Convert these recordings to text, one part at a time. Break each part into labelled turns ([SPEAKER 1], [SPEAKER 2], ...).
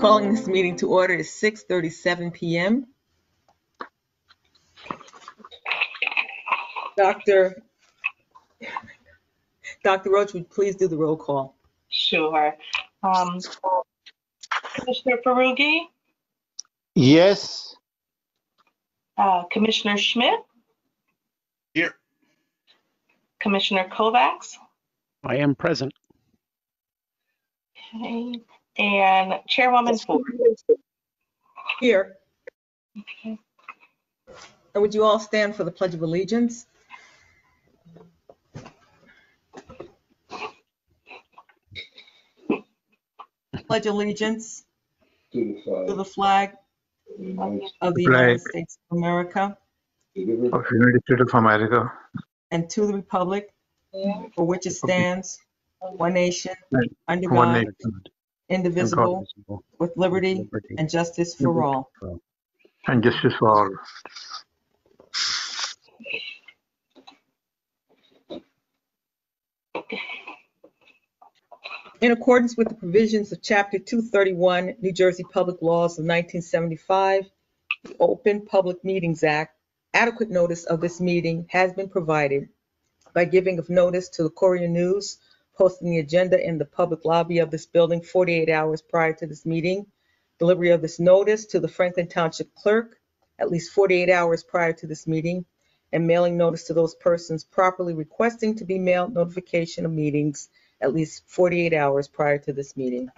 [SPEAKER 1] Calling this meeting to order is 6:37 p.m. Dr. Roach, would you please do the roll call?
[SPEAKER 2] Sure. Commissioner Farugi?
[SPEAKER 3] Yes.
[SPEAKER 2] Commissioner Schmidt?
[SPEAKER 4] Here.
[SPEAKER 2] Commissioner Kovacs?
[SPEAKER 5] I am present.
[SPEAKER 2] Okay. And Chairwoman Ford?
[SPEAKER 1] Here.
[SPEAKER 2] Okay.
[SPEAKER 1] And would you all stand for the Pledge of Allegiance? Pledge allegiance to the flag of the United States of America
[SPEAKER 3] Of United States of America.
[SPEAKER 1] and to the republic for which it stands, one nation, under
[SPEAKER 3] One
[SPEAKER 1] God,
[SPEAKER 3] nation,
[SPEAKER 1] indivisible, with liberty and justice for all.
[SPEAKER 3] and justice for all.
[SPEAKER 1] In accordance with the provisions of Chapter 231, New Jersey Public Laws of 1975, the Open Public Meetings Act, adequate notice of this meeting has been provided by giving of notice to the Courier News, posting the agenda in the public lobby of this building 48 hours prior to this meeting, delivery of this notice to the Franklin Township Clerk at least 48 hours prior to this meeting, and mailing notice to those persons properly requesting to be mailed notification of meetings at least 48 hours prior to this meeting.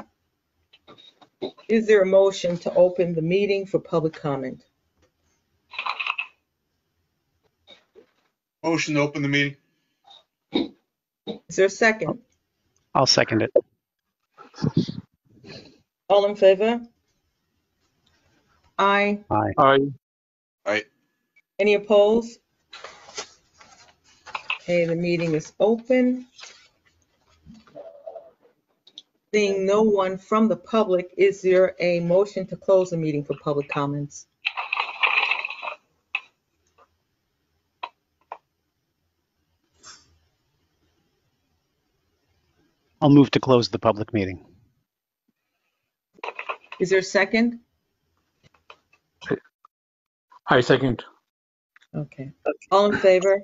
[SPEAKER 1] Is there a motion to open the meeting for public comment?
[SPEAKER 4] Motion to open the meeting.
[SPEAKER 1] Is there a second?
[SPEAKER 5] I'll second it.
[SPEAKER 1] All in favor? Aye.
[SPEAKER 5] Aye.
[SPEAKER 3] Aye.
[SPEAKER 4] Aye.
[SPEAKER 1] Any opposed? Okay, the meeting is open. Seeing no one from the public, is there a motion to close the meeting for public comments?
[SPEAKER 5] I'll move to close the public meeting.
[SPEAKER 1] Is there a second?
[SPEAKER 3] I second.
[SPEAKER 1] Okay. All in favor?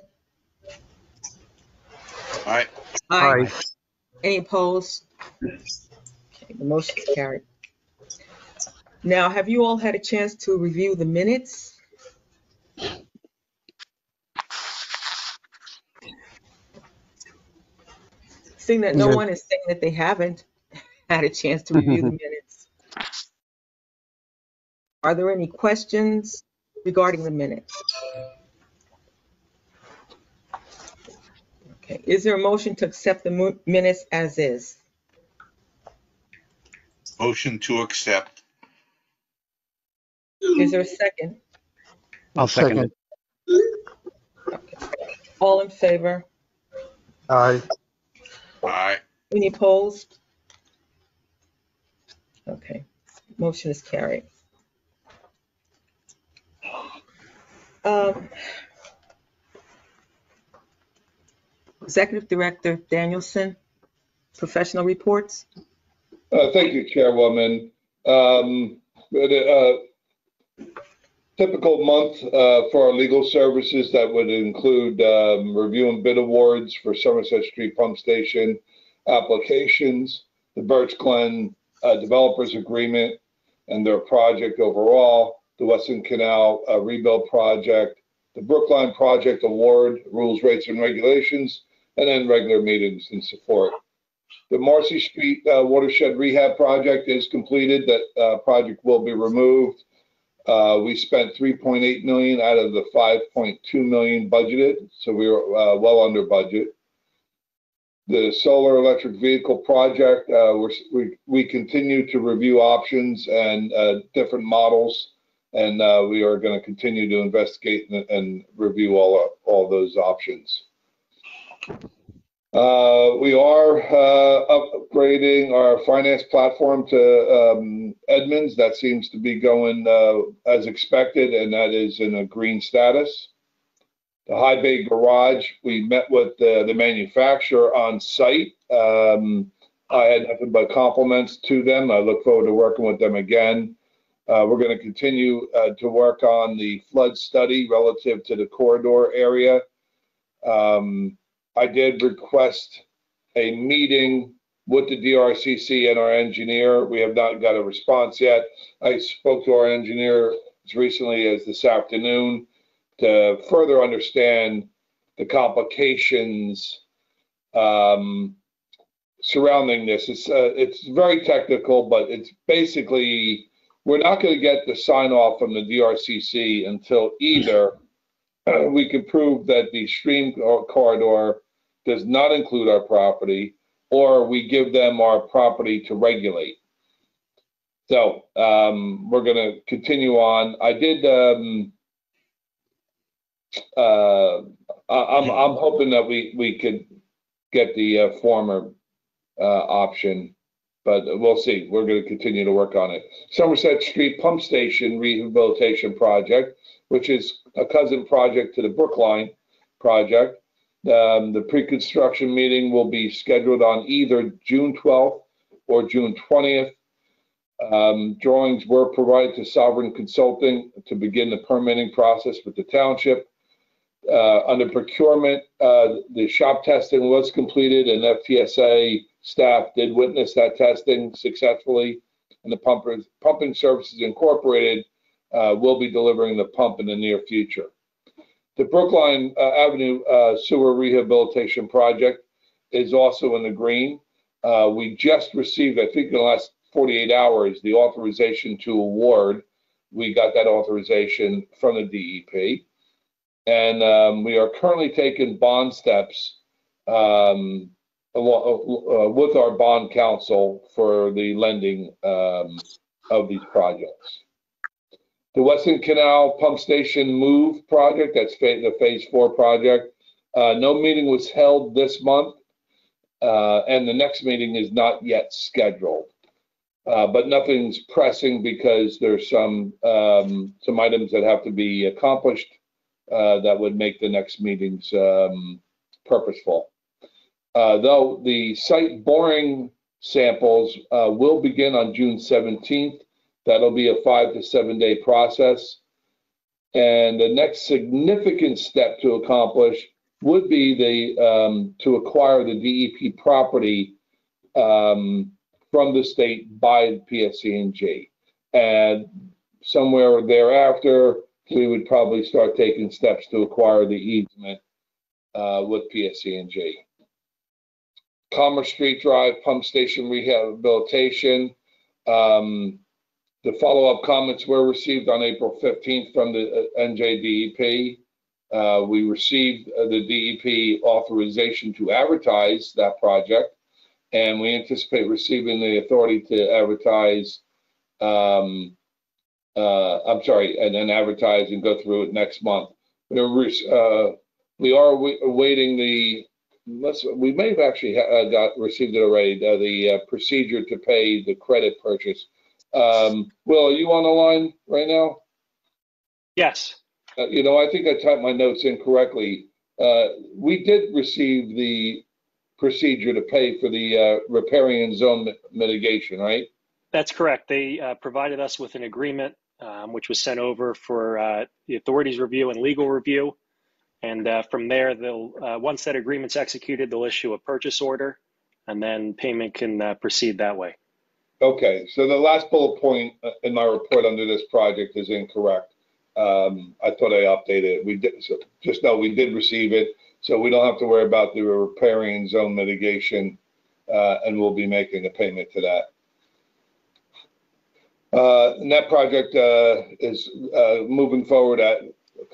[SPEAKER 4] Aye.
[SPEAKER 3] Aye.
[SPEAKER 1] Any opposed? Okay, the motion is carried. Now, have you all had a chance to review the minutes? Seeing that no
[SPEAKER 5] Yes.
[SPEAKER 1] one is saying that they haven't had a chance to review the minutes. Are there any questions regarding the minutes? Okay, is there a motion to accept the minutes as is?
[SPEAKER 4] Motion to accept.
[SPEAKER 1] Is there a second?
[SPEAKER 5] I'll second it.
[SPEAKER 1] All in favor?
[SPEAKER 3] Aye.
[SPEAKER 4] Aye.
[SPEAKER 1] Any opposed? Okay, motion is carried. Executive Director Danielson, professional reports.
[SPEAKER 6] Thank you, Chairwoman. Typical month for our legal services that would include review and bid awards for Somerset Street Pump Station applications, the Birch Glen Developers Agreement and their project overall, the Western Canal Rebuild Project, the Brookline Project Award, rules, rates, and regulations, and then regular meetings and support. The Marcy Street Watershed Rehab Project is completed. That project will be removed. We spent $3.8 million out of the $5.2 million budgeted, so we were well under budget. The solar electric vehicle project, we continue to review options and different models, and we are going to continue to investigate and review all those options. We are upgrading our finance platform to Edmunds. That seems to be going as expected, and that is in a green status. The high bay garage, we met with the manufacturer on site. I had nothing but compliments to them. I look forward to working with them again. We're going to continue to work on the flood study relative to the corridor area. I did request a meeting with the DRCC and our engineer. We have not got a response yet. I spoke to our engineer as recently as this afternoon to further understand the complications surrounding this. It's very technical, but it's basically, we're not going to get the sign off from the DRCC until either we can prove that the stream corridor does not include our property, or we give them our property to regulate. So we're going to continue on. I did. I'm hoping that we could get the former option, but we'll see. We're going to continue to work on it. Somerset Street Pump Station Rehabilitation Project, which is a cousin project to the Brookline project. The pre-construction meeting will be scheduled on either June 12th or June 20th. Drawings were provided to Sovereign Consulting to begin the permitting process with the township. Under procurement, the shop testing was completed, and FTSA staff did witness that testing successfully. And the Pumping Services Incorporated will be delivering the pump in the near future. The Brookline Avenue Sewer Rehabilitation Project is also in the green. We just received, I think in the last 48 hours, the authorization to award. We got that authorization from the DEP. And we are currently taking bond steps with our bond counsel for the lending of these projects. The Western Canal Pump Station Move project, that's the Phase 4 project. No meeting was held this month, and the next meeting is not yet scheduled. But nothing's pressing because there's some items that have to be accomplished that would make the next meetings purposeful. Though the site boring samples will begin on June 17th. That'll be a 5 to 7 day process. And the next significant step to accomplish would be to acquire the DEP property from the state by PSC&G. And somewhere thereafter, we would probably start taking steps to acquire the easement with PSC&G. Commerce Street Drive Pump Station Rehabilitation. The follow-up comments were received on April 15th from the NJDEP. We received the DEP authorization to advertise that project, and we anticipate receiving the authority to advertise, and then advertise and go through it next month. We are awaiting we may have actually received it already, the procedure to pay the credit purchase. Will, are you on the line right now?
[SPEAKER 5] Yes.
[SPEAKER 6] I think I typed my notes incorrectly. We did receive the procedure to pay for the riparian zone mitigation, right?
[SPEAKER 5] That's correct. They provided us with an agreement, which was sent over for the authorities review and legal review. And from there, once that agreement's executed, they'll issue a purchase order, and then payment can proceed that way.
[SPEAKER 6] Okay, so the last bullet point in my report under this project is incorrect. I thought I updated it. We did, so just know we did receive it, so we don't have to worry about the riparian zone mitigation, and we'll be making a payment to that. And that project is moving forward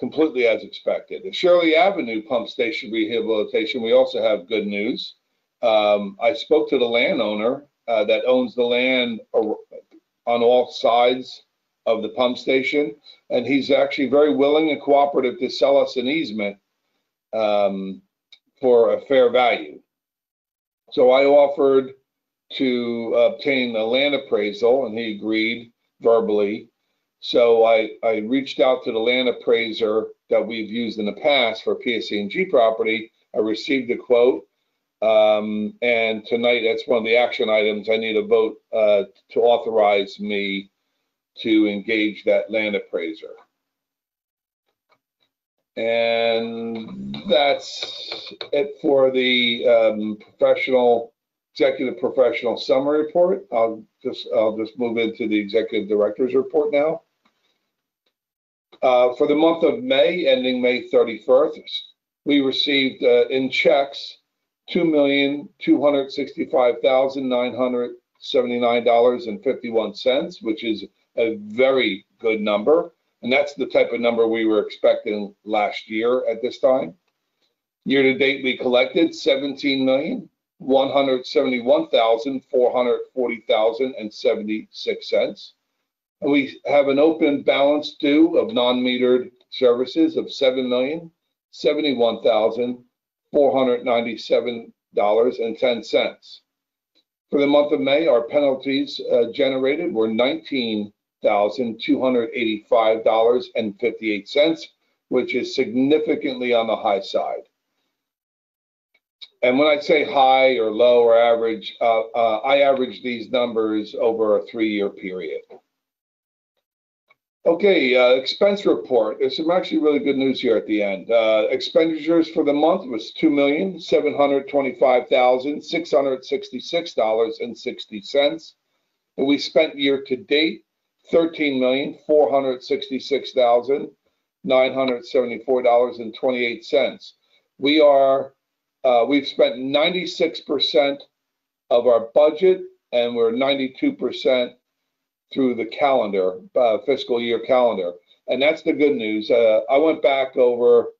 [SPEAKER 6] completely as expected. The Shirley Avenue Pump Station Rehabilitation, we also have good news. I spoke to the landowner that owns the land on all sides of the pump station, and he's actually very willing and cooperative to sell us an easement for a fair value. So I offered to obtain a land appraisal, and he agreed verbally. So I reached out to the land appraiser that we've used in the past for PSC&G property. I received a quote. And tonight, that's one of the action items. I need a vote to authorize me to engage that land appraiser. And that's it for the executive professional summary report. I'll just move into the executive director's report now. For the month of May, ending May 31st, we received in checks $2,265,979.51, which is a very good number. And that's the type of number we were expecting last year at this time. Year to date, we collected $17,171,440.76. And we have an open balance due of non-metered services of $7,071,497.10. For the month of May, our penalties generated were $19,285.58, which is significantly on the high side. And when I say high or low or average, I average these numbers over a 3-year period. Okay, expense report. There's some actually really good news here at the end. Expenditures for the month was $2,725,666.60. And we spent year to date $13,466,974.28. We've spent 96% of our budget, and we're 92% through the calendar, fiscal year calendar. And that's the good news. I went back over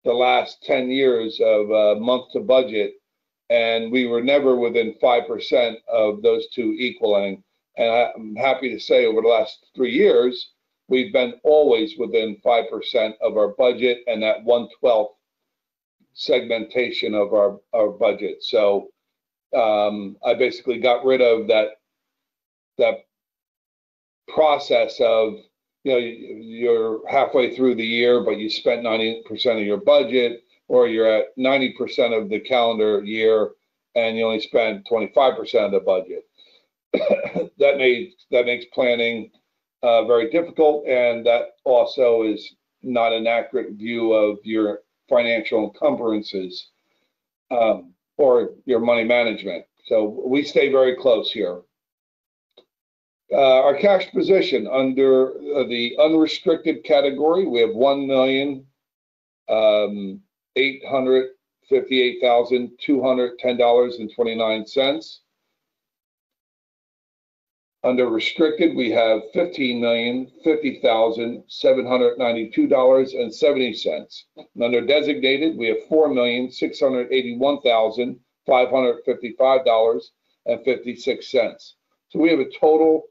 [SPEAKER 6] the last 10 years of month to budget, and we were never within 5% of those two equaling. And I'm happy to say over the last 3 years, we've been always within 5% of our budget and that 1/12 segmentation of our budget. So I basically got rid of that process of, you're halfway through the year, but you spent 90% of your budget, or you're at 90% of the calendar year and you only spend 25% of the budget. That makes planning very difficult, and that also is not an accurate view of your financial encumbrances or your money management. So we stay very close here. Our cash position under the unrestricted category, we have $1,858,210.29. Under restricted, we have $15,050,792.70. And under designated, we have $4,681,555.56. So we have a total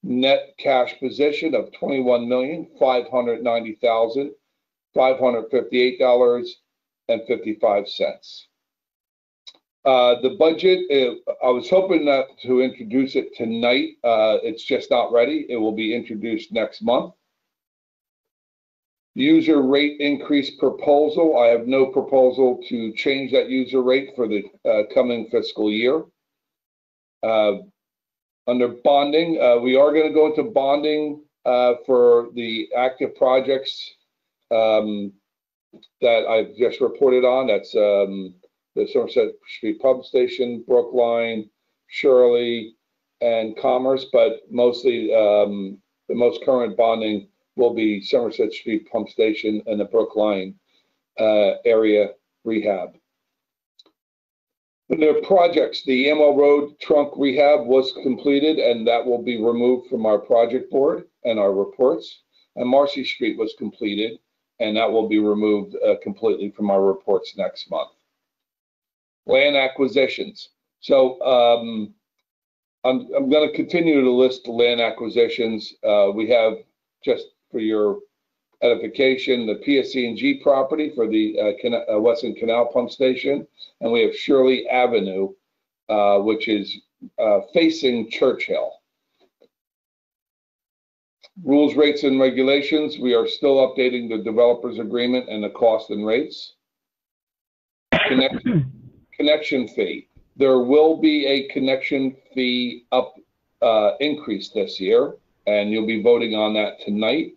[SPEAKER 6] net cash position of $21,590,558.55. The budget, I was hoping not to introduce it tonight. It's just not ready. It will be introduced next month. User rate increase proposal. I have no proposal to change that user rate for the coming fiscal year. Under bonding, we are going to go into bonding for the active projects that I've just reported on. That's the Somerset Street Pump Station, Brookline, Shirley, and Commerce, but mostly the most current bonding will be Somerset Street Pump Station and the Brookline area rehab. The projects, the Amwell Road trunk rehab was completed, and that will be removed from our project board and our reports. And Marcy Street was completed, and that will be removed completely from our reports next month. Land acquisitions. So I'm going to continue to list the land acquisitions. We have, just for your edification, the PSC&G property for the Weston Canal Pump Station, and we have Shirley Avenue, which is facing Churchill. Rules, rates, and regulations. We are still updating the developers agreement and the cost and rates. connection fee. There will be a connection fee increase this year, and you'll be voting on that tonight.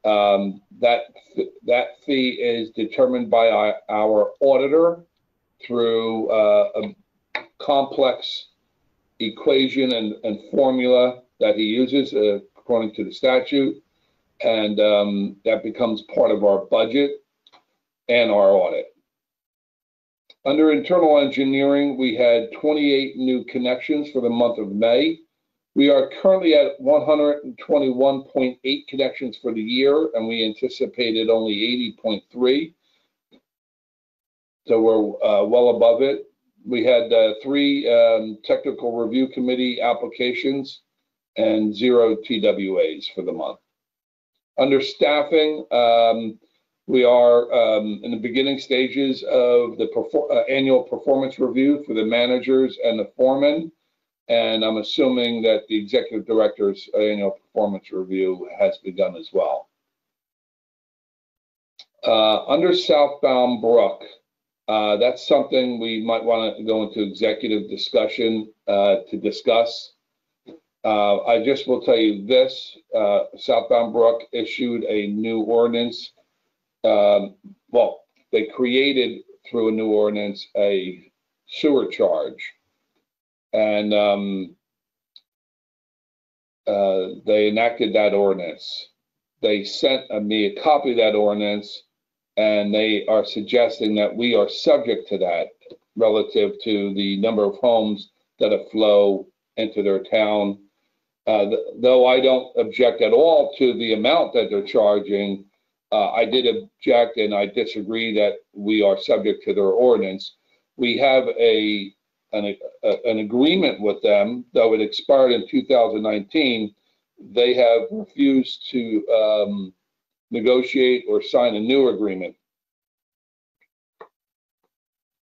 [SPEAKER 6] That fee is determined by our auditor through a complex equation and formula that he uses according to the statute, and that becomes part of our budget and our audit. Under internal engineering, we had 28 new connections for the month of May. We are currently at 121.8 connections for the year, and we anticipated only 80.3. So we're well above it. We had 3 technical review committee applications and 0 TWAs for the month. Under staffing, we are in the beginning stages of the annual performance review for the managers and the foremen. And I'm assuming that the executive director's annual performance review has begun as well. Under Southbound Brook, that's something we might want to go into executive discussion to discuss. I just will tell you this, Southbound Brook issued a new ordinance. Well, they created through a new ordinance a sewer charge. And they enacted that ordinance. They sent me a copy of that ordinance, and they are suggesting that we are subject to that relative to the number of homes that flow into their town. Though I don't object at all to the amount that they're charging, I did object and I disagree that we are subject to their ordinance. We have an agreement with them, though it expired in 2019. They have refused to negotiate or sign a new agreement,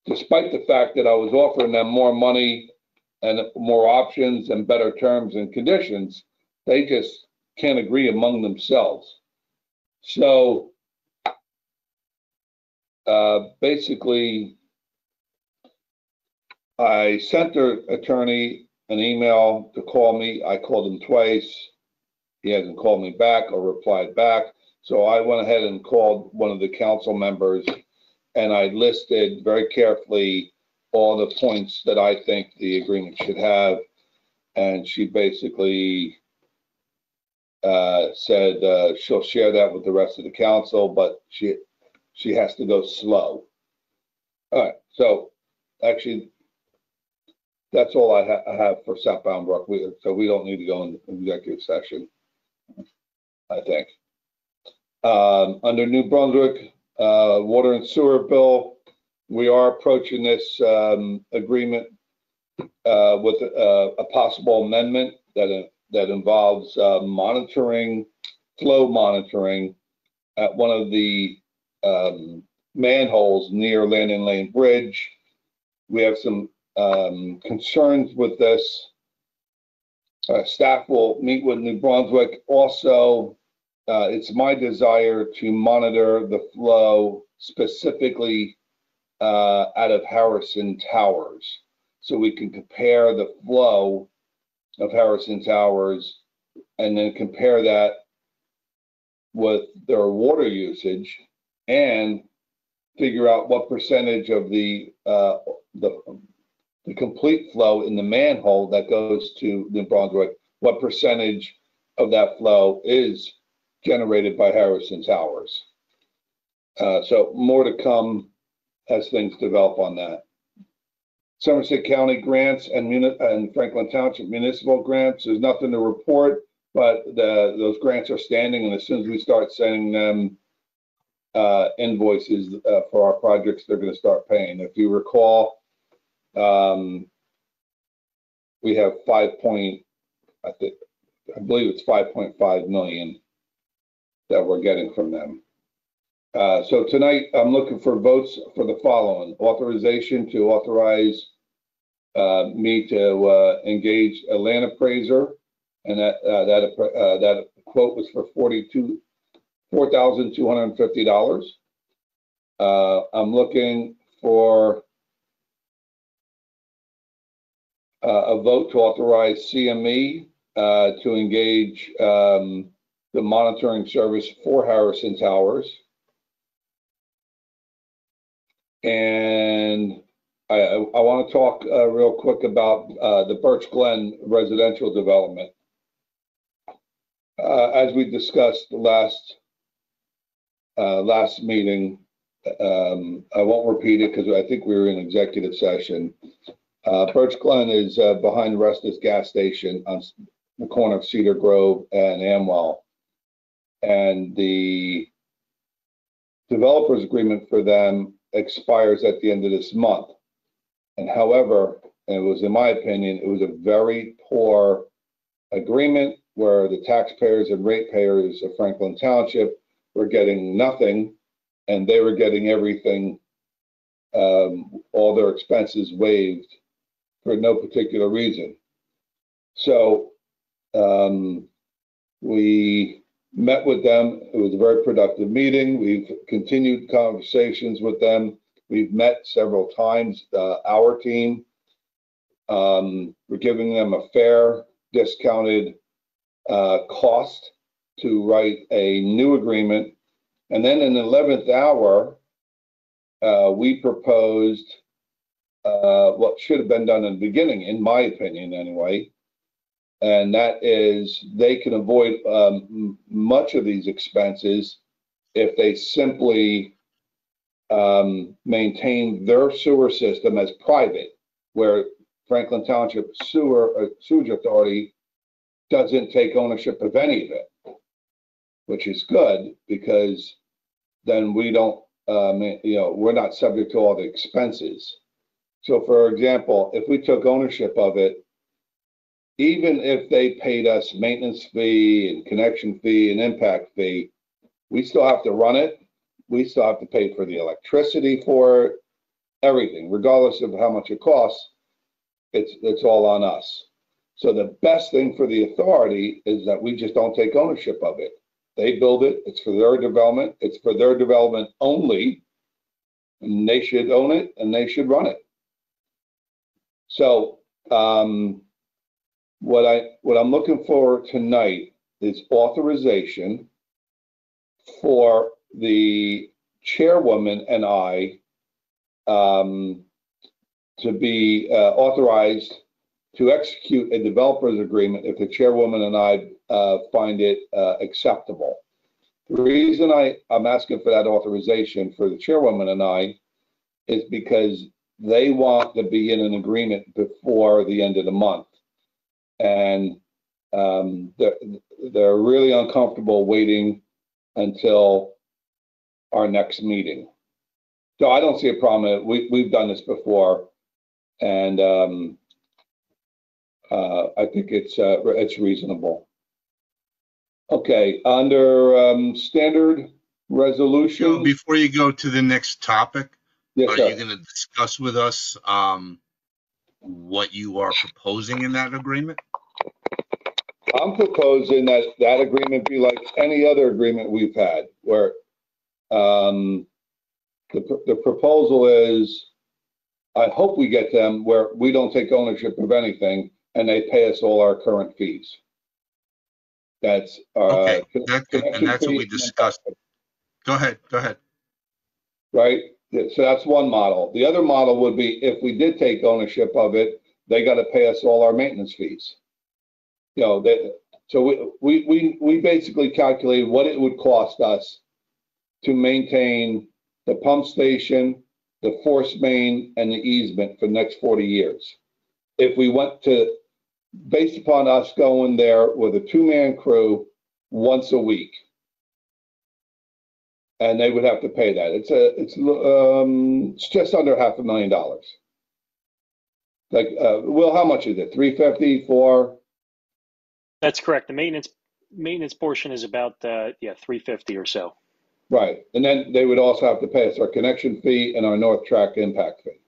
[SPEAKER 6] despite the fact that I was offering them more money and more options and better terms and conditions. They just can't agree among themselves. So basically, I sent their attorney an email to call me. I called him twice. He hasn't called me back or replied back. So I went ahead and called one of the council members, and I listed very carefully all the points that I think the agreement should have. And she basically said she'll share that with the rest of the council, but she has to go slow. All right, so actually, that's all I have for Southbound Brook. So we don't need to go into executive session, I think. Under New Brunswick, water and sewer bill, we are approaching this agreement with a possible amendment that involves monitoring, flow monitoring at one of the manholes near Landing Lane Bridge. We have some concerns with this. Staff will meet with New Brunswick. Also, it's my desire to monitor the flow specifically out of Harrison Towers, so we can compare the flow of Harrison Towers and then compare that with their water usage and figure out what percentage of the complete flow in the manhole that goes to New Brunswick, what percentage of that flow is generated by Harrison Towers. So more to come as things develop on that. Somerset County grants and Franklin Township municipal grants, there's nothing to report, but those grants are standing, and as soon as we start sending them invoices for our projects, they're going to start paying. If you recall, we have I believe it's 5.5 million that we're getting from them. So tonight I'm looking for votes for the following: authorization to authorize me to engage a land appraiser, and that quote was for $4,250. I'm looking for a vote to authorize CME to engage the monitoring service for Harrison Towers. And I want to talk real quick about the Birch Glen residential development. As we discussed last meeting, I won't repeat it because I think we were in executive session. Birch Glen is behind Restus gas station on the corner of Cedar Grove and Amwell. And the developers agreement for them expires at the end of this month. And however, it was, in my opinion, it was a very poor agreement where the taxpayers and ratepayers of Franklin Township were getting nothing and they were getting everything, all their expenses waived for no particular reason. So we met with them. It was a very productive meeting. We've continued conversations with them. We've met several times, our team. We're giving them a fair, discounted cost to write a new agreement. And then in the 11th hour, we proposed what should have been done in the beginning, in my opinion anyway, and that is they can avoid much of these expenses if they simply maintain their sewer system as private, where Franklin Township Sewage Authority doesn't take ownership of any of it, which is good because then we don't, we're not subject to all the expenses. So for example, if we took ownership of it, even if they paid us maintenance fee and connection fee and impact fee, we still have to run it. We still have to pay for the electricity for it, everything, regardless of how much it costs, it's all on us. So the best thing for the authority is that we just don't take ownership of it. They build it, it's for their development, it's for their development only, and they should own it and they should run it. So what I'm looking for tonight is authorization for the chairwoman and I to be authorized to execute a developer's agreement if the chairwoman and I find it acceptable. The reason I'm asking for that authorization for the chairwoman and I is because they want to be in an agreement before the end of the month. And they're really uncomfortable waiting until our next meeting. So I don't see a problem. We've done this before, and I think it's reasonable. Okay, under standard resolution.
[SPEAKER 4] Joe, before you go to the next topic,
[SPEAKER 6] Yes,
[SPEAKER 4] are
[SPEAKER 6] sir.
[SPEAKER 4] you going to discuss with us what you are proposing in that agreement?
[SPEAKER 6] I'm proposing that agreement be like any other agreement we've had, where the proposal is, I hope we get them where we don't take ownership of anything and they pay us all our current fees. That's
[SPEAKER 4] Okay, and
[SPEAKER 6] connection
[SPEAKER 4] that's what
[SPEAKER 6] fee
[SPEAKER 4] we discussed. Go ahead.
[SPEAKER 6] right? So that's one model. The other model would be if we did take ownership of it, they got to pay us all our maintenance fees. So we basically calculated what it would cost us to maintain the pump station, the force main, and the easement for the next 40 years. If we went to, based upon us going there with a two-man crew once a week, and they would have to pay that. It's just under $500,000. Like, Will, how much is it? 350 for?
[SPEAKER 5] That's correct. The maintenance portion is about 350 or so.
[SPEAKER 6] Right, and then they would also have to pay us our connection fee and our North Track impact fee.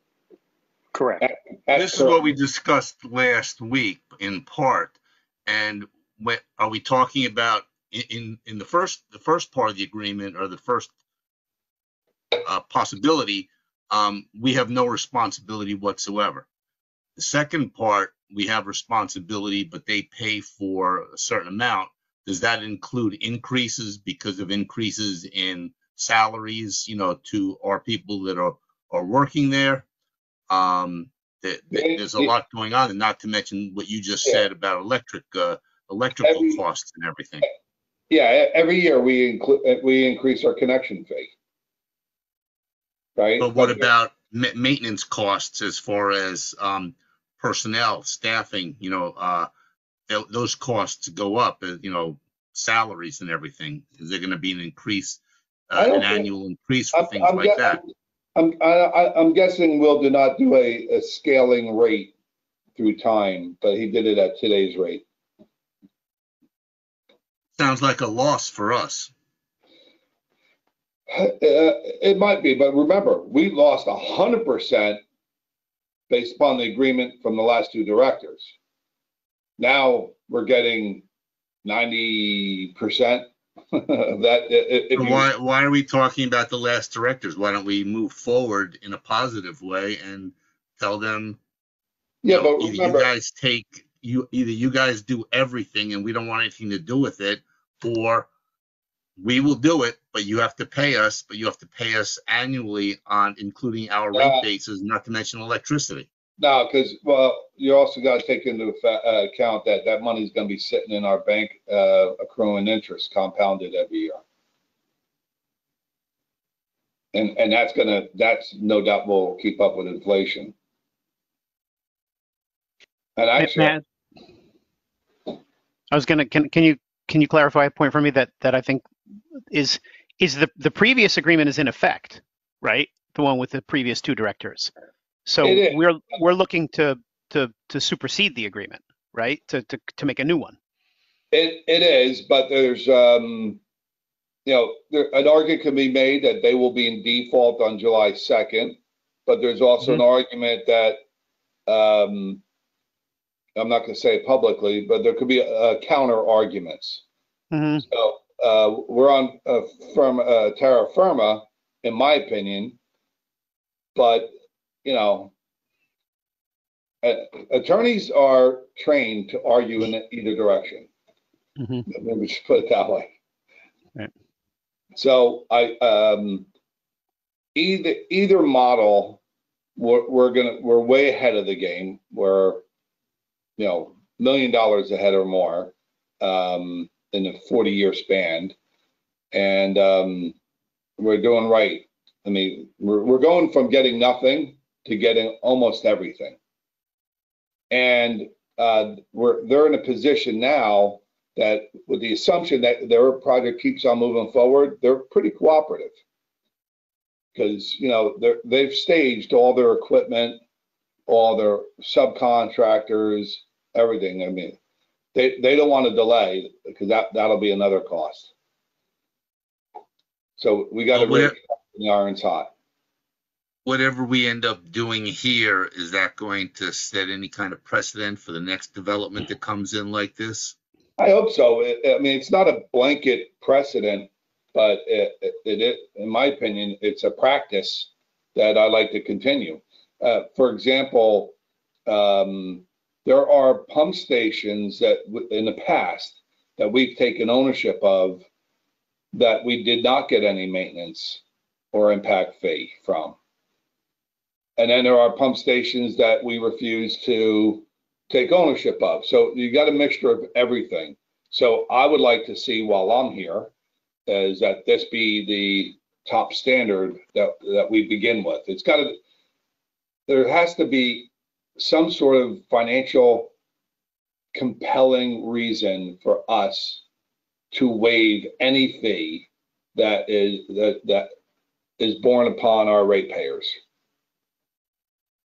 [SPEAKER 5] Correct.
[SPEAKER 4] This is what we discussed last week in part. And are we talking about in the first part of the agreement, or the first possibility, we have no responsibility whatsoever. The second part, we have responsibility, but they pay for a certain amount, does that include increases because of increases in salaries, to our people that are working there? There's a lot going on, and not to mention what you just said about electrical costs and everything.
[SPEAKER 6] Yeah, every year we increase our connection fee. Right?
[SPEAKER 4] But what about maintenance costs as far as personnel, staffing, those costs go up, salaries and everything. Is there going to be an increase, an annual increase for things like that?
[SPEAKER 6] I'm guessing Will did not do a scaling rate through time, but he did it at today's rate.
[SPEAKER 4] Sounds like a loss for us.
[SPEAKER 6] It might be, but remember, we lost 100% based upon the agreement from the last two directors. Now we're getting 90% of that.
[SPEAKER 4] Why are we talking about the last directors? Why don't we move forward in a positive way and tell them,
[SPEAKER 6] but
[SPEAKER 4] either
[SPEAKER 6] remember,
[SPEAKER 4] you guys do everything and we don't want anything to do with it, or we will do it, but you have to pay us, annually on including our rate bases, not to mention electricity.
[SPEAKER 6] No, because, you also got to take into account that money's going to be sitting in our bank, accruing interest compounded every year. And that's no doubt will keep up with inflation. And actually,
[SPEAKER 7] can you clarify a point for me that I think is the previous agreement is in effect, right? The one with the previous two directors. So we're looking to supersede the agreement, right? To make a new one.
[SPEAKER 6] It is, but there's an argument can be made that they will be in default on July 2nd, but there's also an argument that I'm not going to say it publicly, but there could be counter arguments. So we're on terra firma, in my opinion, but attorneys are trained to argue in either direction. Let me just put it that way.
[SPEAKER 7] Right.
[SPEAKER 6] So either model, we're way ahead of the game. We're $1 million ahead or more in a 40-year span, and we're doing right. I mean, we're going from getting nothing to getting almost everything, and they're in a position now that, with the assumption that their project keeps on moving forward, they're pretty cooperative because they've staged all their equipment, all their subcontractors, everything. I mean, they don't want to delay because that'll be another cost. So we got to really keep the irons hot.
[SPEAKER 4] Whatever we end up doing here, is that going to set any kind of precedent for the next development that comes in like this?
[SPEAKER 6] I hope so. I mean, it's not a blanket precedent, but it, in my opinion, it's a practice that I like to continue. For example, there are pump stations that in the past that we've taken ownership of that we did not get any maintenance or impact fee from. And then there are pump stations that we refuse to take ownership of. So you got a mixture of everything. So I would like to see, while I'm here, is that this be the top standard that we begin with. There has to be some sort of financial compelling reason for us to waive any fee that is borne upon our ratepayers.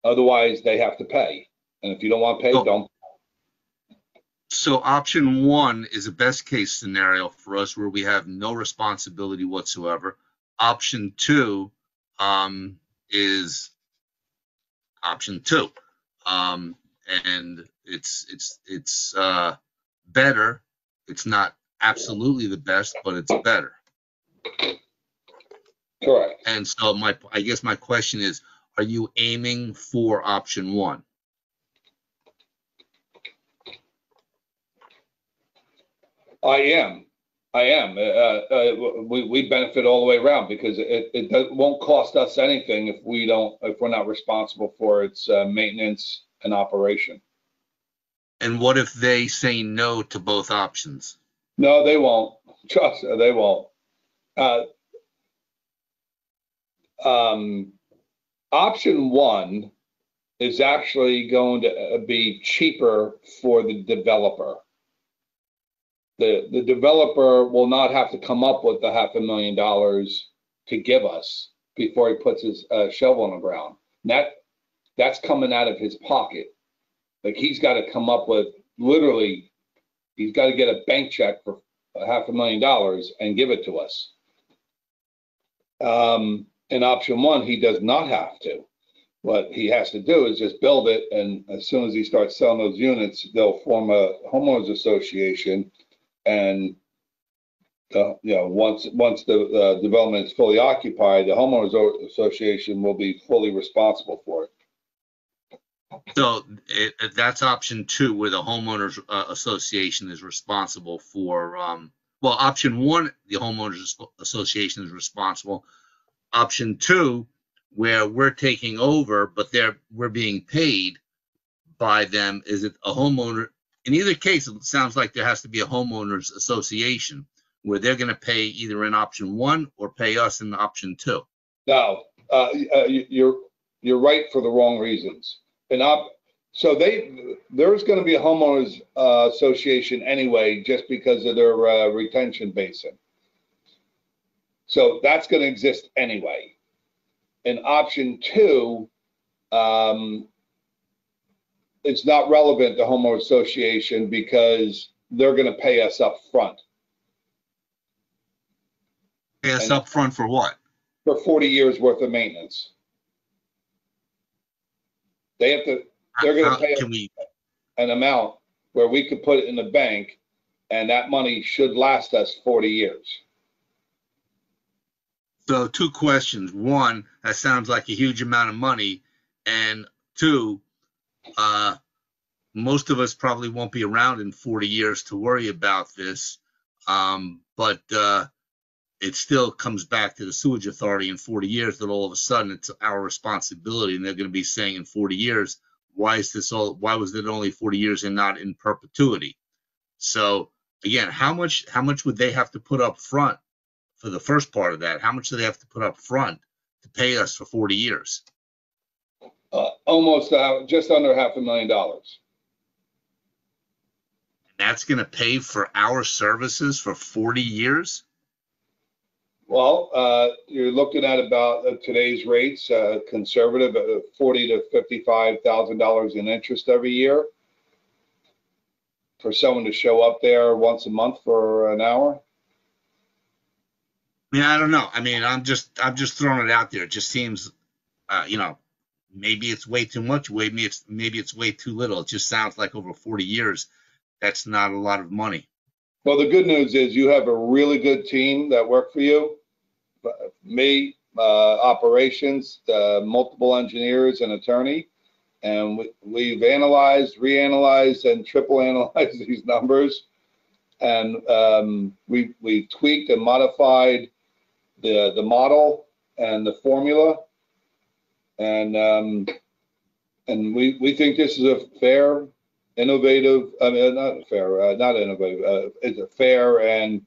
[SPEAKER 6] Otherwise, they have to pay. And if you don't want to pay, don't.
[SPEAKER 4] So option one is a best case scenario for us where we have no responsibility whatsoever. Option two is option two. And it's better. It's not absolutely the best, but it's better.
[SPEAKER 6] Correct.
[SPEAKER 4] And so I guess my question is, are you aiming for option one?
[SPEAKER 6] I am. We benefit all the way around because it won't cost us anything if we're not responsible for its maintenance and operation.
[SPEAKER 4] And what if they say no to both options?
[SPEAKER 6] No, they won't. Trust me, they won't. Option one is actually going to be cheaper for the developer. The developer will not have to come up with the $500,000 to give us before he puts his shovel in the ground. That's coming out of his pocket. Like he's got to come up with literally, he's got to get a bank check for $500,000 and give it to us. In option one, he does not have to. What he has to do is just build it, and as soon as he starts selling those units, they'll form a homeowners association. And once the development is fully occupied, the homeowners association will be fully responsible for it.
[SPEAKER 4] So that's option two, where the homeowners association is responsible for. Well, option one, the homeowners association is responsible. Option two, where we're taking over, but we're being paid by them. Is it a homeowner? In either case, it sounds like there has to be a homeowners association where they're going to pay either in option one or pay us in option two.
[SPEAKER 6] No, you're right for the wrong reasons. So there's going to be a homeowners association anyway, just because of their retention basin. So that's going to exist anyway. In option two, it's not relevant to homeowner association because they're going to pay us up front.
[SPEAKER 4] Pay us up front for what?
[SPEAKER 6] For 40 years worth of maintenance. They're going to pay us an amount where we could put it in the bank, and that money should last us 40 years.
[SPEAKER 4] So two questions. One, that sounds like a huge amount of money. And two, most of us probably won't be around in 40 years to worry about this. But it still comes back to the sewage authority in 40 years that all of a sudden it's our responsibility. And they're going to be saying in 40 years, why was it only 40 years and not in perpetuity? So again, how much would they have to put up front for the first part of that? How much do they have to put up front to pay us for 40 years?
[SPEAKER 6] Almost just under $500,000.
[SPEAKER 4] And that's going to pay for our services for 40 years?
[SPEAKER 6] Well, you're looking at about today's rates, conservative, $40,000 to $55,000 in interest every year for someone to show up there once a month for an hour.
[SPEAKER 4] I mean, I don't know. I mean, I'm just throwing it out there. It just seems, maybe it's way too much. Maybe it's way too little. It just sounds like over 40 years, that's not a lot of money.
[SPEAKER 6] Well, the good news is you have a really good team that work for you. Me, operations, multiple engineers, and attorney, and we've analyzed, reanalyzed, and triple analyzed these numbers, and we tweaked and modified the model and the formula, and we think this is a fair, innovative. I mean, not fair, not innovative. It's a fair and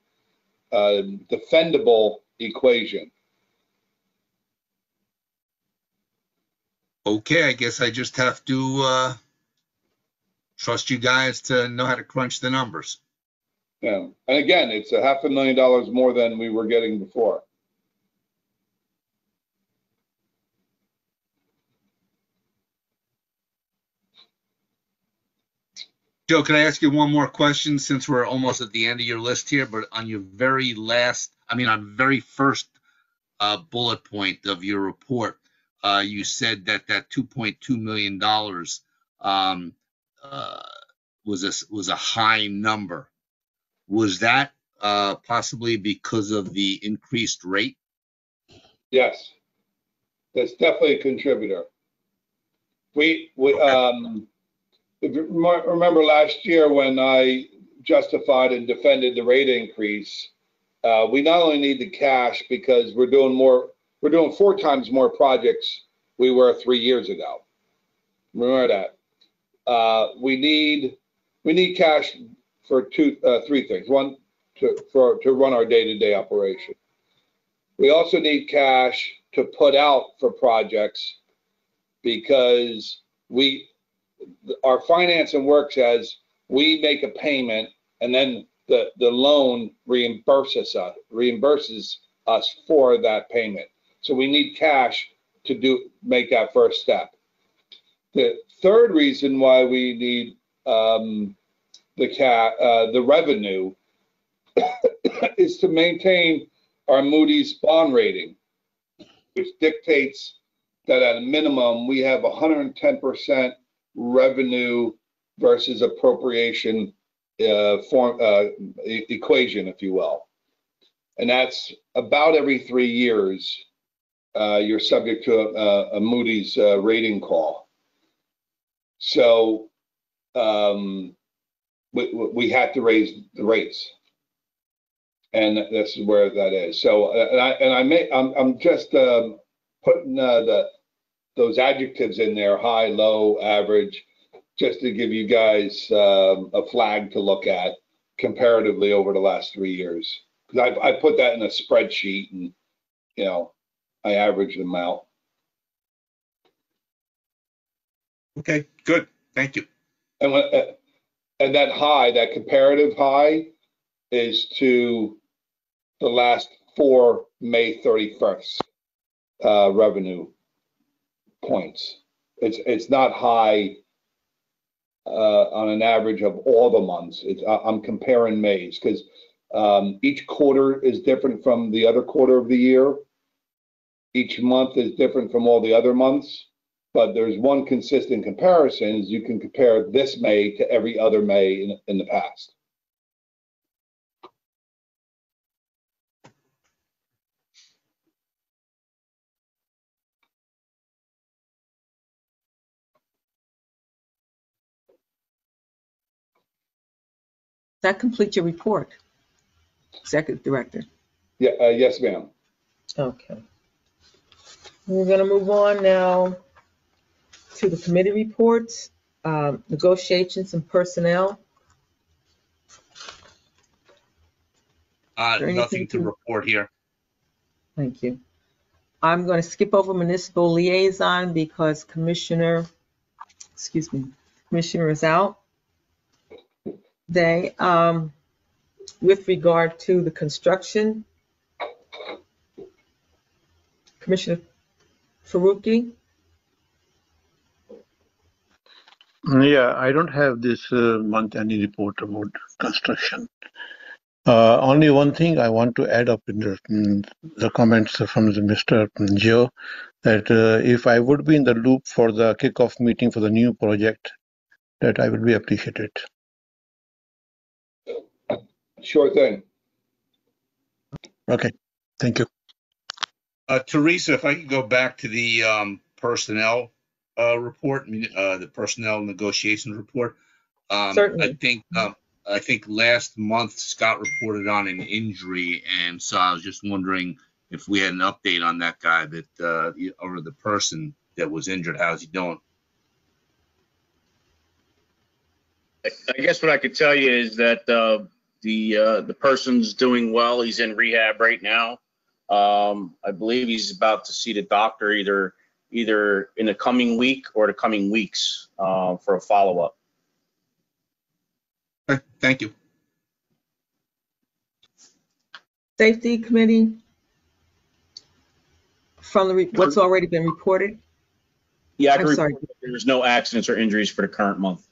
[SPEAKER 6] defendable equation.
[SPEAKER 4] Okay, I guess I just have to trust you guys to know how to crunch the numbers.
[SPEAKER 6] Yeah, and again, it's $500,000 more than we were getting before.
[SPEAKER 4] Joe, can I ask you one more question since we're almost at the end of your list here, but on your very first bullet point of your report, you said that $2.2 million was a high number. Was that possibly because of the increased rate?
[SPEAKER 6] Yes, that's definitely a contributor. If you remember last year when justified and defended the rate increase, we not only need the cash because we're doing 4 times more projects we were 3 years ago. Remember that. We need cash for 3 things. One, to run our day-to-day operation. We also need cash to put out for projects because our financing works as we make a payment and then the loan reimburses us for that payment. So we need cash to make that first step. The third reason why we need the revenue is to maintain our Moody's bond rating, which dictates that at a minimum we have 110% revenue versus appropriation equation, if you will. And that's about every 3 years you're subject to a Moody's rating call. So we have to raise the rates, and this is where that is. So I'm just putting those adjectives in there: high, low, average, just to give you guys a flag to look at comparatively over the last 3 years. Because I put that in a spreadsheet, and I average them out.
[SPEAKER 4] Okay, good. Thank you.
[SPEAKER 6] And that high, that comparative high, is to the last 4 May 31st revenue points. It's not high on an average of all the months. I'm comparing May's because each quarter is different from the other quarter of the year. Each month is different from all the other months. But there's one consistent comparison: is you can compare this May to every other May in the past.
[SPEAKER 1] That completes your report, Executive Director.
[SPEAKER 6] Yeah, yes, ma'am.
[SPEAKER 1] Okay. We're going to move on now to the committee reports, negotiations and personnel.
[SPEAKER 4] Nothing to report here.
[SPEAKER 1] Thank you. I'm going to skip over municipal liaison because Commissioner is out today. With regard to the construction, Commissioner Faruqi.
[SPEAKER 3] Yeah, I don't have this month any report about construction. Only one thing I want to add up in the comments from Mr. Joe, that if I would be in the loop for the kickoff meeting for the new project, that I would be appreciated.
[SPEAKER 6] Sure thing.
[SPEAKER 3] Okay, thank you.
[SPEAKER 4] Teresa, if I could go back to the personnel report, the personnel negotiation report.
[SPEAKER 1] Certainly.
[SPEAKER 4] I think last month Scott reported on an injury, and so I was just wondering if we had an update on that guy or the person that was injured. How's he doing?
[SPEAKER 8] I guess what I could tell you is that the person's doing well. He's in rehab right now. I believe he's about to see the doctor either in the coming week or the coming weeks for a follow-up.
[SPEAKER 4] Okay, thank you.
[SPEAKER 1] Safety Committee, from what's already been reported.
[SPEAKER 8] Yeah, I can
[SPEAKER 1] I'm sorry.
[SPEAKER 8] report that there's no accidents or injuries for the current month.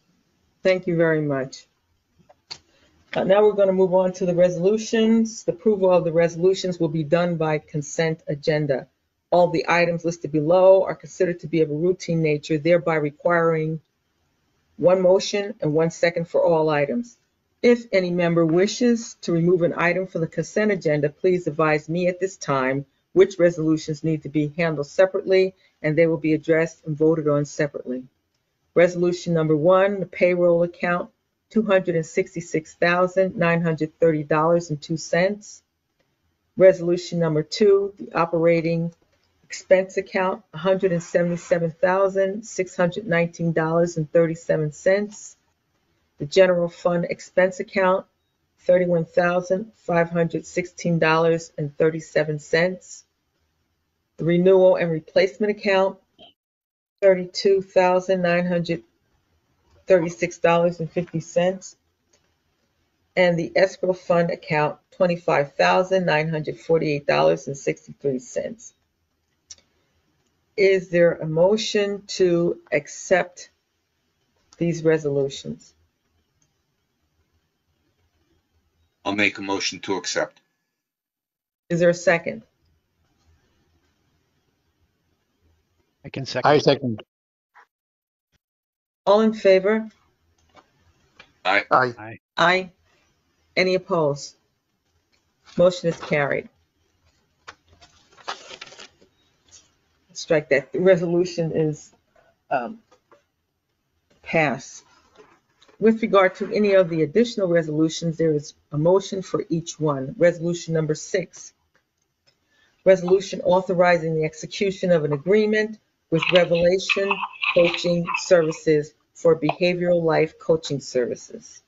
[SPEAKER 1] Thank you very much. Now we're going to move on to the resolutions. The approval of the resolutions will be done by consent agenda. All the items listed below are considered to be of a routine nature, thereby requiring one motion and 1 second for all items. If any member wishes to remove an item from the consent agenda, please advise me at this time which resolutions need to be handled separately, and they will be addressed and voted on separately. Resolution number 1, the payroll account $266,930.02. Resolution number 2, the operating expense account, $177,619.37. The general fund expense account, $31,516.37. The renewal and replacement account, $32,936.50. And the escrow fund account, $25,948.63. Is there a motion to accept these resolutions?
[SPEAKER 4] I'll make a motion to accept.
[SPEAKER 1] Is there a second?
[SPEAKER 7] I can second.
[SPEAKER 3] I second.
[SPEAKER 1] All in favor?
[SPEAKER 4] Aye.
[SPEAKER 3] Aye.
[SPEAKER 7] Aye.
[SPEAKER 1] Aye. Any opposed? Motion is carried. Strike that. The resolution is passed. With regard to any of the additional resolutions, there is a motion for each one. Resolution number 6. Resolution authorizing the execution of an agreement with Revelation Coaching Services for behavioral life coaching services.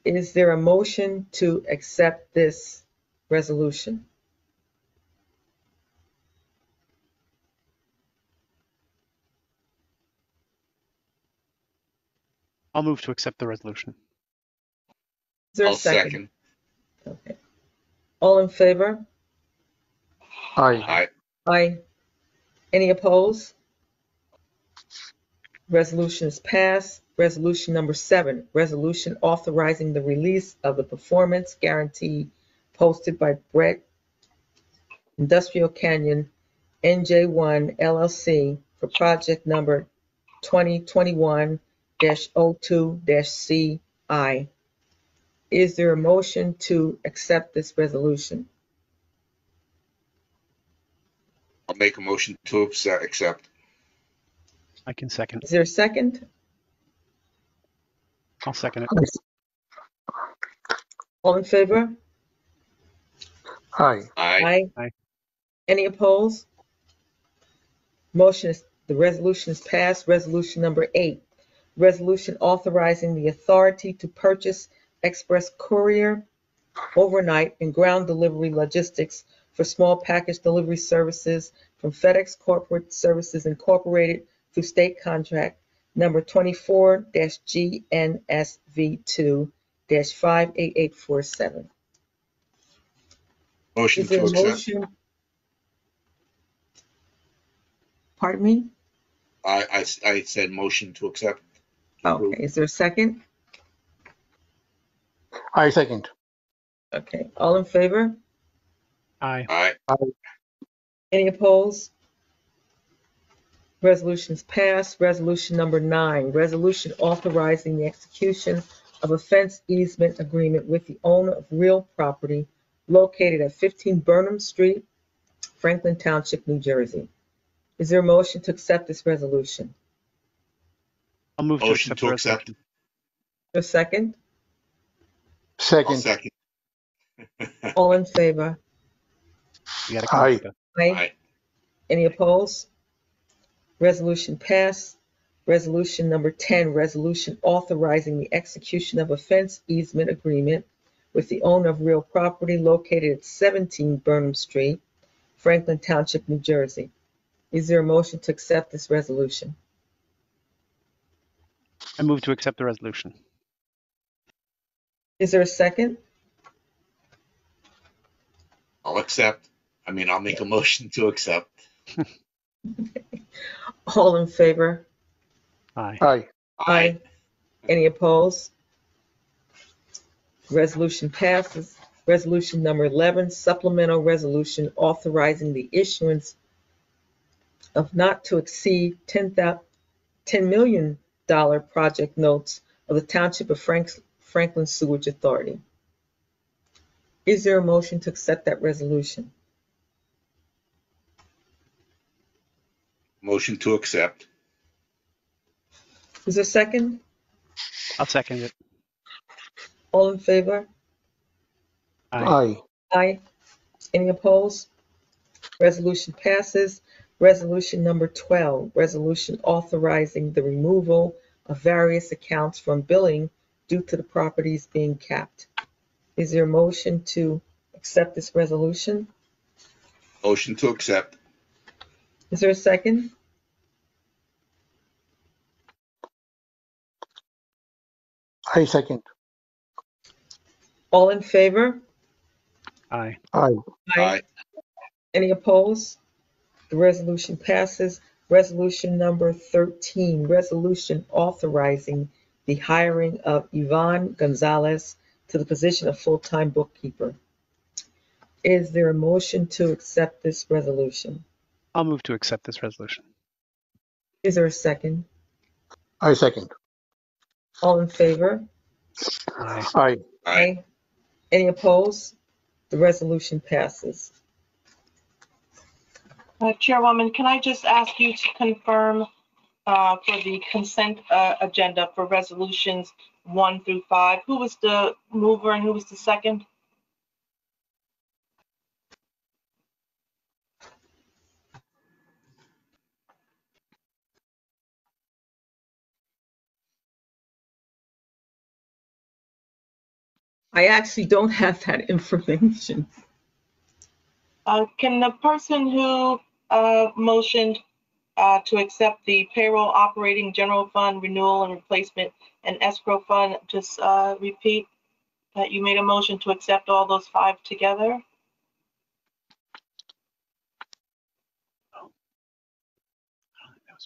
[SPEAKER 1] Is there a motion to accept this resolution?
[SPEAKER 7] I'll move to accept the resolution.
[SPEAKER 1] Is there a
[SPEAKER 4] I'll second.
[SPEAKER 1] Okay. All in favor?
[SPEAKER 3] Aye.
[SPEAKER 4] Aye.
[SPEAKER 1] Aye. Any opposed? Resolution is passed. Resolution number 7, resolution authorizing the release of the performance guarantee posted by Brett Industrial Canyon NJ1 LLC for project number 2021-02-CI. Is there a motion to accept this resolution?
[SPEAKER 4] I'll make a motion to accept.
[SPEAKER 7] I can second.
[SPEAKER 1] Is there a second?
[SPEAKER 7] I'll second it.
[SPEAKER 1] All in favor?
[SPEAKER 3] Aye.
[SPEAKER 4] Aye.
[SPEAKER 7] Aye.
[SPEAKER 1] Any opposed? The resolution is passed. Resolution number 8, resolution authorizing the authority to purchase express courier, overnight, and ground delivery logistics for small package delivery services from FedEx Corporate Services Incorporated through state contract number 24-GNSV2-58847.
[SPEAKER 4] Motion
[SPEAKER 1] Is there
[SPEAKER 4] to
[SPEAKER 1] a
[SPEAKER 4] accept.
[SPEAKER 1] motion? Pardon me?
[SPEAKER 4] I said motion to accept.
[SPEAKER 1] Okay, is there a second?
[SPEAKER 3] I second.
[SPEAKER 1] Okay, all in favor?
[SPEAKER 7] Aye.
[SPEAKER 4] Aye.
[SPEAKER 1] Any opposed? Resolution is passed. Resolution number 9, resolution authorizing the execution of a fence easement agreement with the owner of real property located at 15 Burnham Street, Franklin Township, New Jersey. Is there a motion to accept this resolution?
[SPEAKER 7] I'll move to
[SPEAKER 4] Motion
[SPEAKER 7] accept
[SPEAKER 4] to
[SPEAKER 7] the
[SPEAKER 4] accept.
[SPEAKER 7] resolution.
[SPEAKER 1] A second?
[SPEAKER 4] I'll
[SPEAKER 3] Second.
[SPEAKER 4] second.
[SPEAKER 1] All in favor?
[SPEAKER 7] You gotta come up
[SPEAKER 3] Aye.
[SPEAKER 7] with a-
[SPEAKER 1] Aye.
[SPEAKER 4] Aye.
[SPEAKER 1] Any opposed? Resolution passed. Resolution number 10, resolution authorizing the execution of a fence easement agreement with the owner of real property located at 17 Burnham Street, Franklin Township, New Jersey. Is there a motion to accept this resolution?
[SPEAKER 7] I move to accept the resolution.
[SPEAKER 1] Is there a second?
[SPEAKER 4] I'll accept. I'll make a motion to accept.
[SPEAKER 1] All in favor?
[SPEAKER 7] Aye.
[SPEAKER 3] Aye.
[SPEAKER 1] Aye. Any opposed? Resolution passes. Resolution number 11, supplemental resolution authorizing the issuance of not to exceed $10 million project notes of the Township of Franklin Sewerage Authority. Is there a motion to accept that resolution?
[SPEAKER 4] Motion to accept.
[SPEAKER 1] Is there a second?
[SPEAKER 7] I'll second it.
[SPEAKER 1] All in favor?
[SPEAKER 3] Aye.
[SPEAKER 1] Aye. Any opposed? Resolution passes. Resolution number 12, resolution authorizing the removal of various accounts from billing due to the properties being capped. Is there a motion to accept this resolution?
[SPEAKER 4] Motion to accept.
[SPEAKER 1] Is there a second?
[SPEAKER 3] I second.
[SPEAKER 1] All in favor?
[SPEAKER 7] Aye.
[SPEAKER 3] Aye.
[SPEAKER 4] Aye.
[SPEAKER 1] Any opposed? The resolution passes. Resolution number 13, resolution authorizing the hiring of Yvonne Gonzalez to the position of full-time bookkeeper. Is there a motion to accept this resolution?
[SPEAKER 7] I'll move to accept this resolution.
[SPEAKER 1] Is there a second?
[SPEAKER 3] I second.
[SPEAKER 1] All in favor?
[SPEAKER 7] Aye.
[SPEAKER 3] Aye.
[SPEAKER 1] Aye. Any opposed? The resolution passes.
[SPEAKER 2] Chairwoman, can I just ask you to confirm for the consent agenda for resolutions 1 through 5? Who was the mover and who was the second?
[SPEAKER 1] I actually don't have that information.
[SPEAKER 2] Can the person who motioned to accept the payroll operating general fund renewal and replacement and escrow fund just repeat that you made a motion to accept all those 5 together?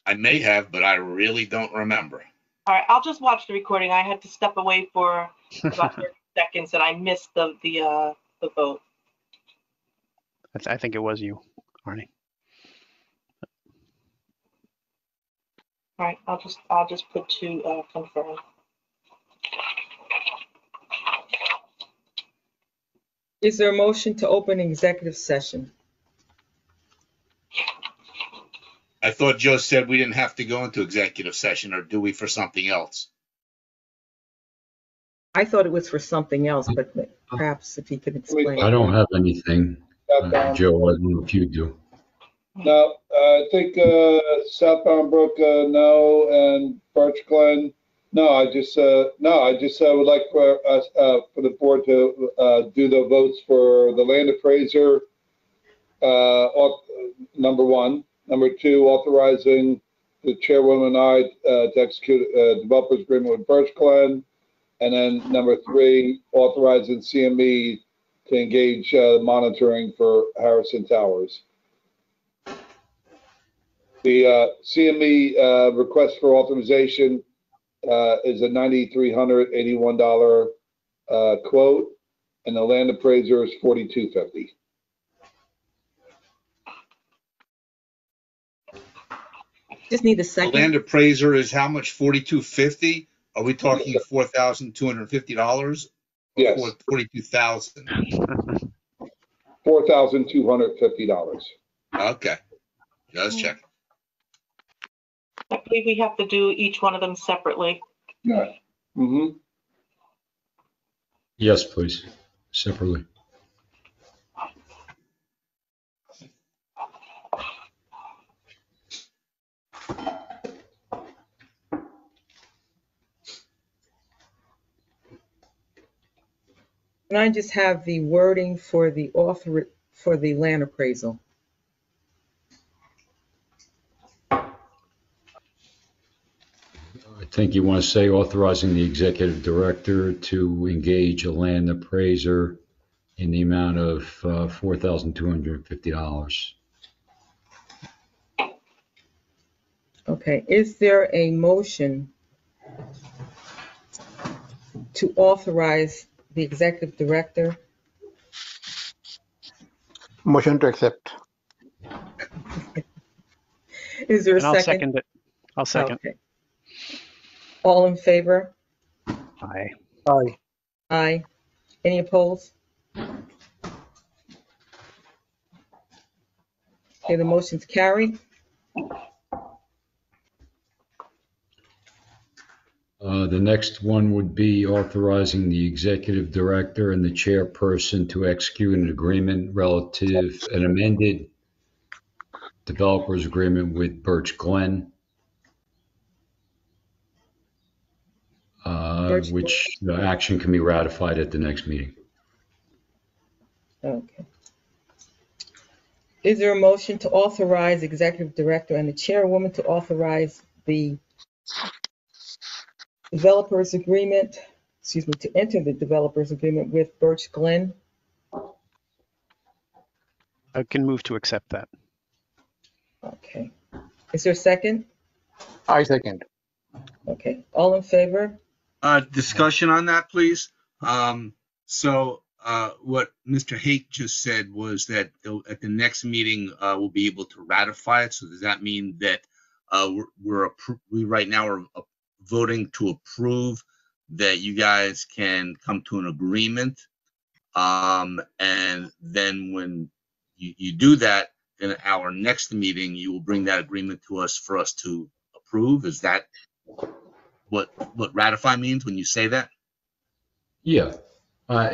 [SPEAKER 4] I may have, but I really don't remember.
[SPEAKER 2] All right, I'll just watch the recording. I had to step away for about 30 seconds and I missed the vote.
[SPEAKER 7] I think it was you, Arnie.
[SPEAKER 2] All right, I'll just put to confirm.
[SPEAKER 1] Is there a motion to open executive session?
[SPEAKER 4] I thought Joe said we didn't have to go into executive session, or do we for something else?
[SPEAKER 1] I thought it was for something else, but perhaps if he could explain.
[SPEAKER 9] I don't have anything. Joe, I don't know if you do.
[SPEAKER 6] No, I think Southbound Brook, no, and Birch Glen, no. I just would like for us for the board to do the votes for the land appraiser. Number 1, number 2, authorizing the chairwoman and I to execute a developers agreement with Birch Glen, and then number 3, authorizing CME to engage monitoring for Harrison Towers. The CME request for authorization is a $9,381 quote, and the land appraiser is $4,250.
[SPEAKER 1] Just need a
[SPEAKER 4] The
[SPEAKER 1] second.
[SPEAKER 4] land appraiser is how much? $4,250? Are we talking $4,250?
[SPEAKER 6] Yes.
[SPEAKER 4] $42,000.
[SPEAKER 6] $4,250.
[SPEAKER 4] Okay, just checking.
[SPEAKER 2] I believe we have to do each one of them separately.
[SPEAKER 6] Yeah. Mm-hmm.
[SPEAKER 9] Yes, please, separately.
[SPEAKER 1] Can I just have the wording for the author for the land appraisal?
[SPEAKER 9] I think you want to say authorizing the executive director to engage a land appraiser in the amount of $4,250.
[SPEAKER 1] Okay, is there a motion to authorize the executive director?
[SPEAKER 3] Motion to accept.
[SPEAKER 1] Is there a
[SPEAKER 7] And I'll
[SPEAKER 1] second?
[SPEAKER 7] second it. I'll second.
[SPEAKER 1] Okay. All in favor?
[SPEAKER 7] Aye.
[SPEAKER 3] Aye.
[SPEAKER 1] Aye. Any opposed? Okay, the motion's carried.
[SPEAKER 9] The next one would be authorizing the executive director and the chairperson to execute an agreement relative, an amended developers agreement with Birch Glen, which the action can be ratified at the next meeting.
[SPEAKER 1] Okay. Is there a motion to authorize executive director and the chairwoman to authorize the developers agreement, to enter the developers agreement with Birch Glen?
[SPEAKER 7] I can move to accept that.
[SPEAKER 1] Okay. Is there a second?
[SPEAKER 3] I second.
[SPEAKER 1] Okay. All in favor?
[SPEAKER 4] Discussion on that, please. What Mr. Haight just said was that at the next meeting, we'll be able to ratify it. So does that mean that we right now are voting to approve that you guys can come to an agreement? And then when you do that, then at our next meeting, you will bring that agreement to us for us to approve. Is that what ratify means when you say that?
[SPEAKER 9] Yeah. What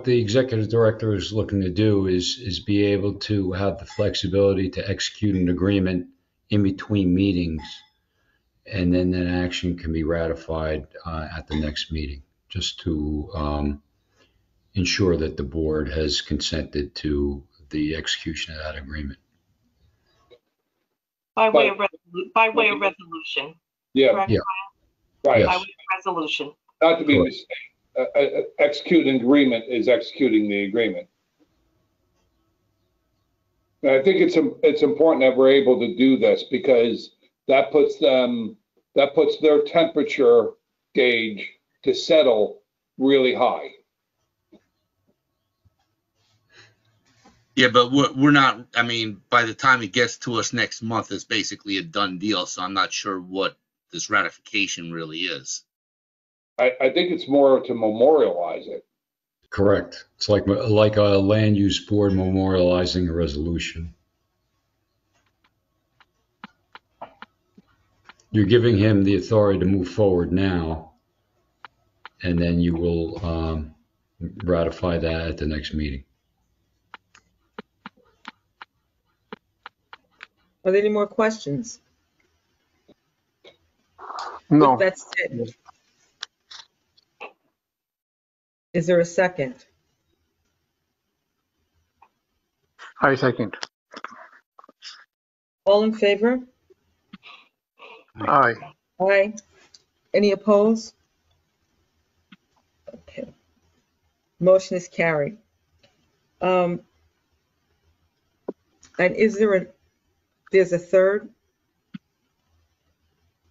[SPEAKER 9] the executive director is looking to do is be able to have the flexibility to execute an agreement in between meetings, and then that action can be ratified at the next meeting, just to ensure that the board has consented to the execution of that agreement.
[SPEAKER 2] By way of resolution.
[SPEAKER 6] Yeah,
[SPEAKER 2] Correct?
[SPEAKER 9] Yeah.
[SPEAKER 6] right.
[SPEAKER 2] By
[SPEAKER 9] Yes.
[SPEAKER 2] way of resolution.
[SPEAKER 6] Not to be
[SPEAKER 9] Correct.
[SPEAKER 6] mistaken, executing agreement is executing the agreement. And I think it's important that we're able to do this because that puts their temperature gauge to settle really high.
[SPEAKER 4] Yeah, but we're not, I mean, by the time it gets to us next month, it's basically a done deal. So I'm not sure what this ratification really is.
[SPEAKER 6] I think it's more to memorialize it.
[SPEAKER 9] Correct. It's like a land use board memorializing a resolution. You're giving him the authority to move forward now, and then you will ratify that at the next meeting.
[SPEAKER 1] Are there any more questions?
[SPEAKER 3] No.
[SPEAKER 1] With that said, is there a second?
[SPEAKER 3] I second.
[SPEAKER 1] All in favor?
[SPEAKER 3] Aye.
[SPEAKER 1] Aye. Any opposed? Okay. Motion is carried. And there's a third?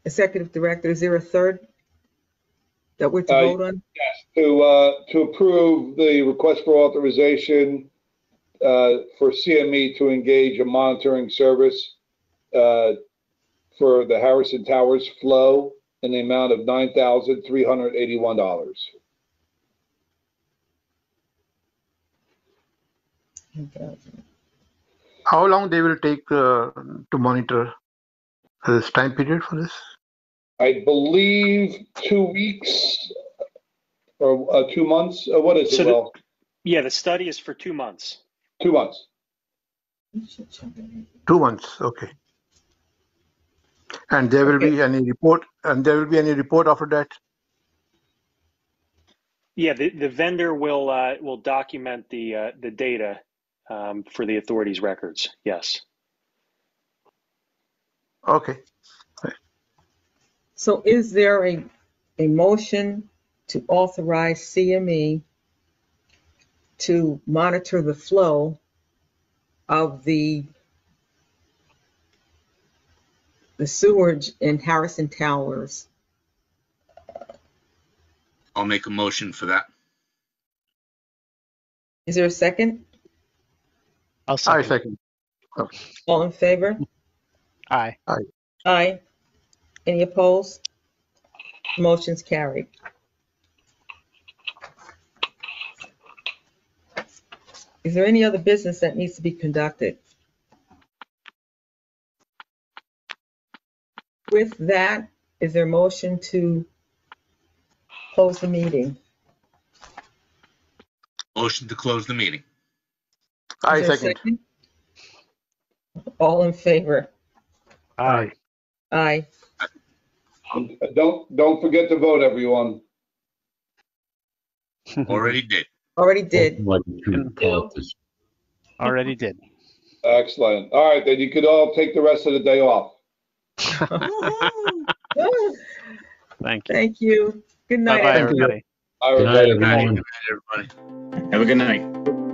[SPEAKER 1] Executive director, is there a third that we're to vote on?
[SPEAKER 6] Yes, to approve the request for authorization for CME to engage a monitoring service for the Harrison Towers flow in the amount of $9,381.
[SPEAKER 3] How long they will take to monitor this time period for this?
[SPEAKER 6] I believe 2 weeks or 2 months. What is it, Will?
[SPEAKER 5] Yeah, the study is for 2 months.
[SPEAKER 6] 2 months.
[SPEAKER 3] 2 months, okay. And there will be any report, after that?
[SPEAKER 5] Yeah, the vendor will document the data for the authority's records. Yes.
[SPEAKER 3] Okay.
[SPEAKER 1] So is there a motion to authorize CME to monitor the flow of the sewerage in Harrison Towers?
[SPEAKER 4] I'll make a motion for that.
[SPEAKER 1] Is there a second?
[SPEAKER 7] I'll second.
[SPEAKER 3] I second.
[SPEAKER 1] All in favor?
[SPEAKER 7] Aye.
[SPEAKER 1] Aye. Any opposed? Motion's carried. Is there any other business that needs to be conducted? With that, is there a motion to close the meeting?
[SPEAKER 4] Motion to close the meeting.
[SPEAKER 1] Is there a second? All in favor?
[SPEAKER 9] Aye.
[SPEAKER 1] Aye.
[SPEAKER 6] Don't forget to vote, everyone.
[SPEAKER 4] Already did.
[SPEAKER 1] Already did.
[SPEAKER 9] Like a true politician.
[SPEAKER 7] Already did.
[SPEAKER 6] Excellent. All right, then you could all take the rest of the day off.
[SPEAKER 7] Thank you.
[SPEAKER 1] Thank you. Good night,
[SPEAKER 7] Bye-bye,
[SPEAKER 1] everyone.
[SPEAKER 7] everybody.
[SPEAKER 6] All
[SPEAKER 9] Good
[SPEAKER 6] right,
[SPEAKER 9] night,
[SPEAKER 4] Good night,
[SPEAKER 9] everyone.
[SPEAKER 4] everybody.
[SPEAKER 8] Have a good night.